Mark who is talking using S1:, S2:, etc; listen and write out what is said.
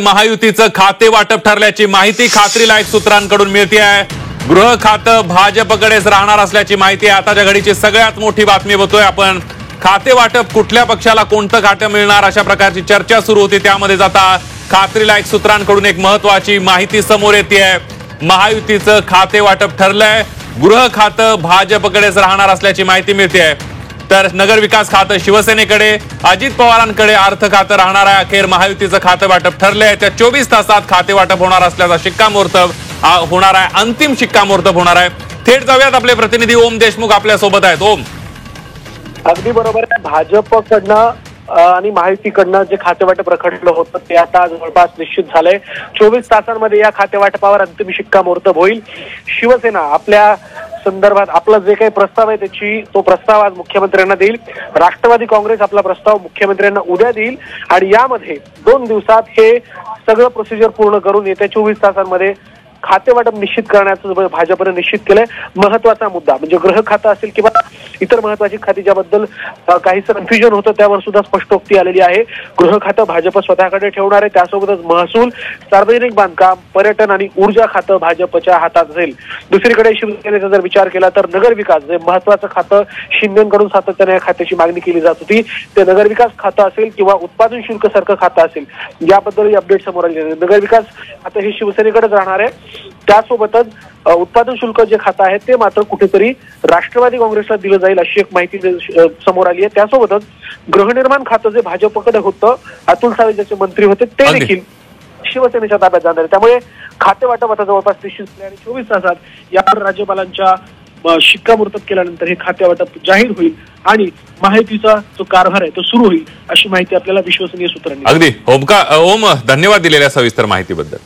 S1: महायुतीचं खाते वाटप ठरल्याची माहिती खात्रीलायक सूत्रांकडून मिळते आहे। गृह खातं भाजपकडेच राहणार असल्याची माहिती आहे। आताच्या घडीची सगळ्यात मोठी बातमी बघतोय आपण। खाते वाटप कुठल्या पक्षाला कोणतं खातं मिळणार अशा प्रकारची चर्चा सुरू होती। त्यामध्ये जाता खात्रीलायक सूत्रांकडून एक महत्त्वाची माहिती समोर येते आहे। महायुतीचं खाते वाटप ठरलंय, गृह खातं भाजपकडेच राहणार असल्याची माहिती मिळते आहे। तर नगर विकास खातं शिवसेनेकडे, अजित पवारांकडे अर्थ खातं राहणार आहे। अखेर महायुतीचं खातं वाटप ठरलंय, त्या 24 तासात खाते वाटप होणार असल्याचा शिक्कामोर्तब होणार आहे, अंतिम शिक्कामोर्तब होणार आहे। थेट जाऊयात, आपले प्रतिनिधी ओम देशमुख आपल्या सोबत आहेत। ओम,
S2: अगदी बरोबर आहे। भाजपकडनं आणि महायुतीकडनं जे खातेवाटप रखडलं होतं ते आता जवळपास निश्चित झालंय। 24 तासांमध्ये या खातेवाटपावर अंतिम शिक्कामोर्तब होईल। शिवसेना आपल्या संदर्भात आपला जे काही प्रस्ताव आहे तो प्रस्ताव आज मुख्यमंत्र्यांना देईल। राष्ट्रवादी काँग्रेस आपला प्रस्ताव मुख्यमंत्र्यांना उद्या देईल आणि यामध्ये 2 दिवसात हे सगळं प्रोसिजर पूर्ण करून येत्या 24 तासांमध्ये खाते वाटप निश्चित करण्याचं भाजपने निश्चित केलंय। महत्वाचा मुद्दा म्हणजे गृह खातं असेल किंवा इतर महत्वाची खाती ज्याबद्दल काहीसं कन्फ्युजन होतं त्यावर सुद्धा स्पष्टोक्ती आलेली आहे। गृह खातं भाजप स्वतःकडे ठेवणार आहे, त्यासोबतच महसूल, सार्वजनिक बांधकाम, पर्यटन आणि ऊर्जा खातं भाजपच्या हातात असेल। दुसरीकडे शिवसेनेचा जर विचार केला तर नगर विकास, जे महत्वाचं खातं शिंदेकडून सातत्याने या खात्याची मागणी केली जात होती, ते नगर विकास खातं असेल किंवा उत्पादन शुल्क सारखं खातं असेल, याबद्दल अपडेट समोर आले आहे। नगर विकास खातं हे शिवसेनेकडेच राहणार आहे, त्यासोबतच उत्पादन शुल्क जे खातं आहे ते मात्र कुठेतरी राष्ट्रवादी काँग्रेसला दिलं जाईल अशी एक माहिती समोर आली आहे। त्यासोबतच गृहनिर्माण खातं जे भाजपकडे होतं, अतुल सावे ज्याचे मंत्री होते, ते देखील शिवसेनेच्या ताब्यात जाणार आहे। त्यामुळे खाते वाटप आता जवळपास निश्चित झाले आणि 24 तासात यावर राज्यपालांच्या शिक्कामोर्तब केल्यानंतर हे खाते वाटप जाहीर होईल आणि महायुतीचा जो कारभार आहे तो सुरू होईल अशी माहिती आपल्याला विश्वसनीय सूत्रांनी।
S1: अगदी ओम, धन्यवाद दिलेल्या सविस्तर माहितीबद्दल।